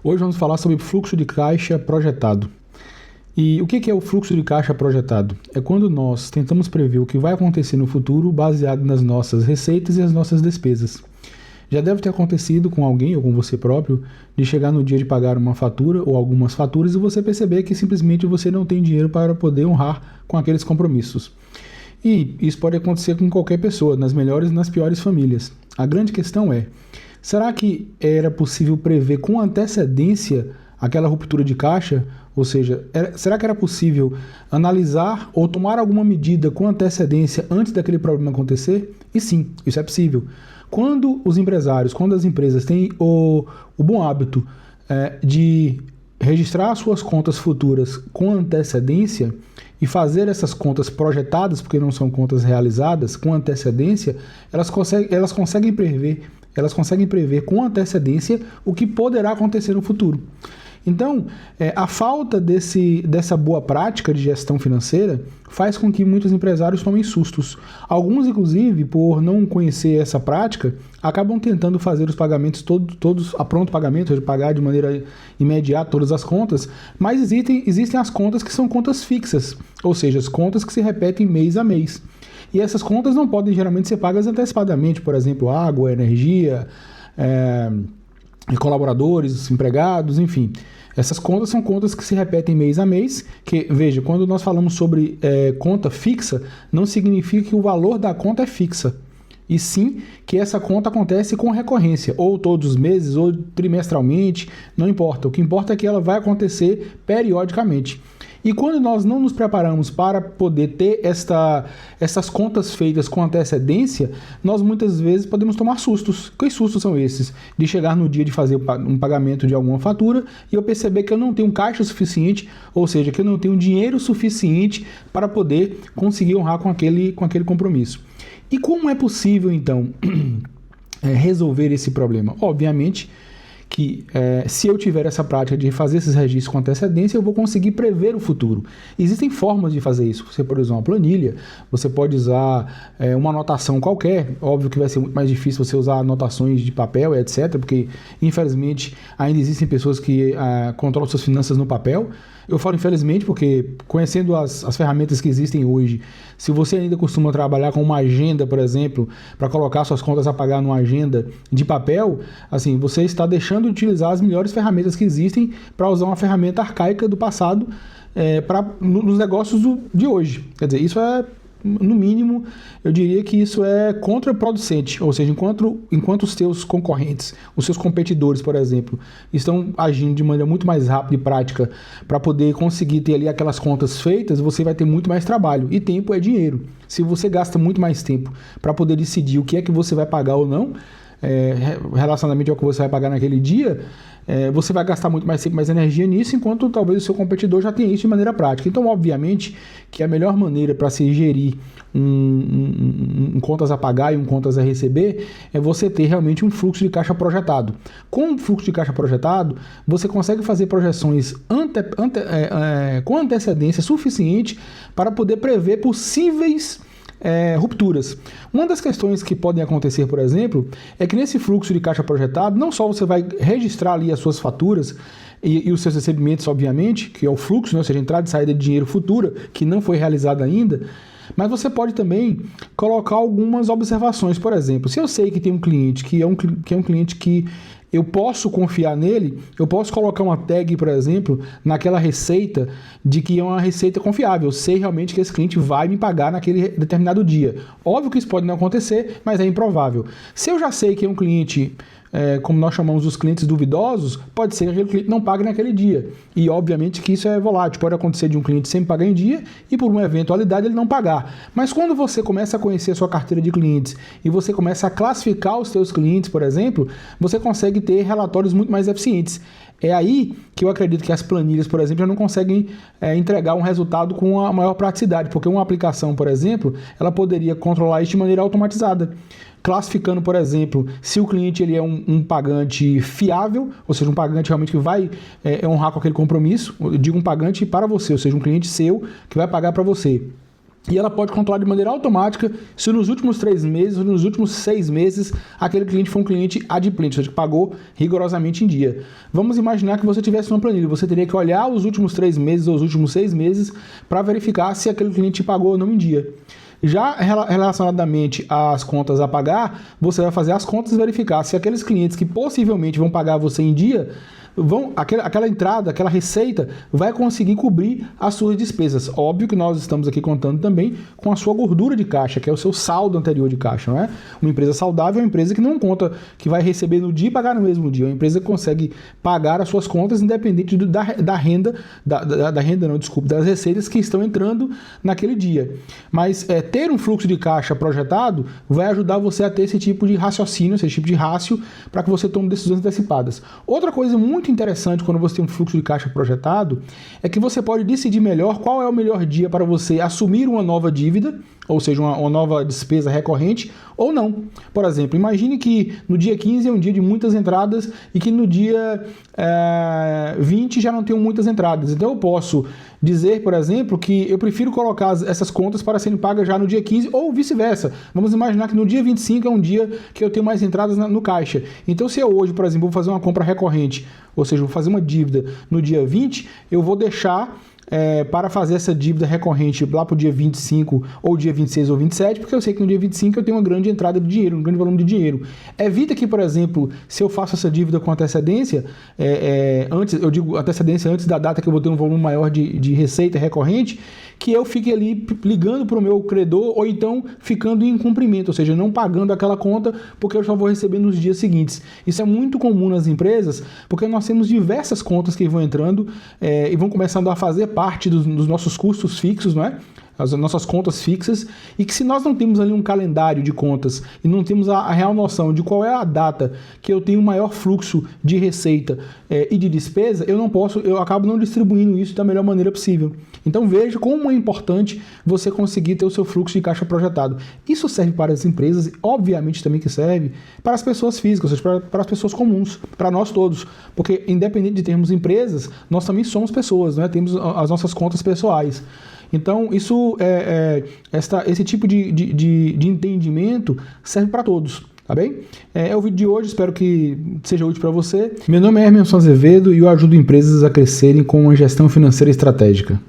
Hoje vamos falar sobre fluxo de caixa projetado. E o que é o fluxo de caixa projetado? É quando nós tentamos prever o que vai acontecer no futuro baseado nas nossas receitas e as nossas despesas. Já deve ter acontecido com alguém ou com você próprio de chegar no dia de pagar uma fatura ou algumas faturas e você perceber que simplesmente você não tem dinheiro para poder honrar com aqueles compromissos. E isso pode acontecer com qualquer pessoa, nas melhores e nas piores famílias. A grande questão é, será que era possível prever com antecedência aquela ruptura de caixa? Ou seja, será que era possível analisar ou tomar alguma medida com antecedência antes daquele problema acontecer? E sim, isso é possível. Quando os empresários, quando as empresas têm o bom hábito de registrar suas contas futuras com antecedência e fazer essas contas projetadas, porque não são contas realizadas, com antecedência, elas conseguem prever com antecedência o que poderá acontecer no futuro. Então, a falta dessa boa prática de gestão financeira faz com que muitos empresários tomem sustos. Alguns, inclusive, por não conhecer essa prática, acabam tentando fazer os pagamentos todos a pronto pagamento, de pagar de maneira imediata todas as contas, mas existem as contas que são contas fixas, ou seja, as contas que se repetem mês a mês. E essas contas não podem geralmente ser pagas antecipadamente, por exemplo, água, energia, colaboradores, empregados, enfim. Essas contas são contas que se repetem mês a mês, que, veja, quando nós falamos sobre conta fixa, não significa que o valor da conta é fixa, e sim que essa conta acontece com recorrência, ou todos os meses, ou trimestralmente, não importa. O que importa é que ela vai acontecer periodicamente. E quando nós não nos preparamos para poder ter essas contas feitas com antecedência, nós muitas vezes podemos tomar sustos. Que sustos são esses? De chegar no dia de fazer um pagamento de alguma fatura e eu perceber que eu não tenho caixa suficiente, ou seja, que eu não tenho dinheiro suficiente para poder conseguir honrar com aquele compromisso. E como é possível, então, resolver esse problema? Obviamente que se eu tiver essa prática de fazer esses registros com antecedência, eu vou conseguir prever o futuro. Existem formas de fazer isso. Você pode usar uma planilha, você pode usar uma anotação qualquer. Óbvio que vai ser muito mais difícil você usar anotações de papel, etc., porque, infelizmente, ainda existem pessoas que controlam suas finanças no papel. Eu falo infelizmente porque, conhecendo as ferramentas que existem hoje, se você ainda costuma trabalhar com uma agenda, por exemplo, para colocar suas contas a pagar numa agenda de papel, assim, você está deixando de utilizar as melhores ferramentas que existem para usar uma ferramenta arcaica do passado nos negócios de hoje. Quer dizer, isso no mínimo, eu diria que isso é contraproducente, ou seja, enquanto os seus concorrentes, os seus competidores, por exemplo, estão agindo de maneira muito mais rápida e prática para poder conseguir ter ali aquelas contas feitas, você vai ter muito mais trabalho, e tempo é dinheiro. Se você gasta muito mais tempo para poder decidir o que é que você vai pagar ou não, relacionadamente ao que você vai pagar naquele dia, você vai gastar muito mais tempo, mais energia nisso, enquanto talvez o seu competidor já tenha isso de maneira prática. Então, obviamente, que a melhor maneira para se gerir um contas a pagar e um contas a receber é você ter realmente um fluxo de caixa projetado. Com um fluxo de caixa projetado, você consegue fazer projeções com antecedência suficiente para poder prever possíveis rupturas. Uma das questões que podem acontecer, por exemplo, é que nesse fluxo de caixa projetado, não só você vai registrar ali as suas faturas e os seus recebimentos, obviamente, que é o fluxo, né? Ou seja, entrada e saída de dinheiro futura, que não foi realizada ainda, mas você pode também colocar algumas observações. Por exemplo, se eu sei que tem um cliente que é um cliente que eu posso confiar nele, eu posso colocar uma tag, por exemplo, naquela receita de que é uma receita confiável. Eu sei realmente que esse cliente vai me pagar naquele determinado dia. Óbvio que isso pode não acontecer, mas é improvável. Se eu já sei que é um cliente, como nós chamamos os clientes duvidosos, pode ser que aquele cliente não pague naquele dia. E obviamente que isso é volátil. Pode acontecer de um cliente sempre pagar em dia e por uma eventualidade ele não pagar. Mas quando você começa a conhecer a sua carteira de clientes e você começa a classificar os seus clientes, por exemplo, você consegue ter relatórios muito mais eficientes. É aí que eu acredito que as planilhas, por exemplo, já não conseguem entregar um resultado com a maior praticidade, porque uma aplicação, por exemplo, ela poderia controlar isso de maneira automatizada, classificando, por exemplo, se o cliente ele é um pagante fiável, ou seja, um pagante realmente que vai honrar com aquele compromisso. Eu digo um pagante para você, ou seja, um cliente seu que vai pagar para você. E ela pode controlar de maneira automática se nos últimos 3 meses ou nos últimos 6 meses aquele cliente foi um cliente adimplente, ou seja, que pagou rigorosamente em dia. Vamos imaginar que você tivesse uma planilha, você teria que olhar os últimos 3 meses ou os últimos 6 meses para verificar se aquele cliente pagou ou não em dia. Já relacionadamente às contas a pagar, você vai fazer as contas e verificar se aqueles clientes que possivelmente vão pagar você em dia, aquela entrada, aquela receita vai conseguir cobrir as suas despesas. Óbvio que nós estamos aqui contando também com a sua gordura de caixa, que é o seu saldo anterior de caixa, não é? Uma empresa saudável é uma empresa que não conta que vai receber no dia e pagar no mesmo dia. É uma empresa que consegue pagar as suas contas independente da renda, das receitas que estão entrando naquele dia. Mas ter um fluxo de caixa projetado vai ajudar você a ter esse tipo de raciocínio, esse tipo de rácio, para que você tome decisões antecipadas. Outra coisa muito interessante quando você tem um fluxo de caixa projetado é que você pode decidir melhor qual é o melhor dia para você assumir uma nova dívida, ou seja, uma nova despesa recorrente, ou não. Por exemplo, imagine que no dia 15 é um dia de muitas entradas e que no dia 20 já não tenho muitas entradas. Então eu posso dizer, por exemplo, que eu prefiro colocar essas contas para serem pagas já no dia 15 ou vice-versa. Vamos imaginar que no dia 25 é um dia que eu tenho mais entradas no caixa. Então se eu hoje, por exemplo, vou fazer uma compra recorrente, ou seja, vou fazer uma dívida no dia 20, eu vou deixar para fazer essa dívida recorrente lá para o dia 25 ou dia 26 ou 27, porque eu sei que no dia 25 eu tenho uma grande entrada de dinheiro, um grande volume de dinheiro. Evita que, por exemplo, se eu faço essa dívida com antecedência, antes, eu digo antecedência antes da data que eu vou ter um volume maior de receita recorrente, que eu fique ali ligando para o meu credor ou então ficando em incumprimento, ou seja, não pagando aquela conta porque eu só vou receber nos dias seguintes. Isso é muito comum nas empresas, porque nós temos diversas contas que vão entrando e vão começando a fazer parte dos nossos custos fixos, não é? As nossas contas fixas, e que se nós não temos ali um calendário de contas e não temos a real noção de qual é a data que eu tenho maior fluxo de receita e de despesa, eu acabo não distribuindo isso da melhor maneira possível. Então veja como é importante você conseguir ter o seu fluxo de caixa projetado. Isso serve para as empresas, obviamente também que serve para as pessoas físicas, ou seja, para as pessoas comuns, para nós todos, porque independente de termos empresas, nós também somos pessoas, né? Temos as nossas contas pessoais. Então, esse tipo de entendimento serve para todos, tá bem? É o vídeo de hoje, espero que seja útil para você. Meu nome é Hermenson Azevedo e eu ajudo empresas a crescerem com uma gestão financeira estratégica.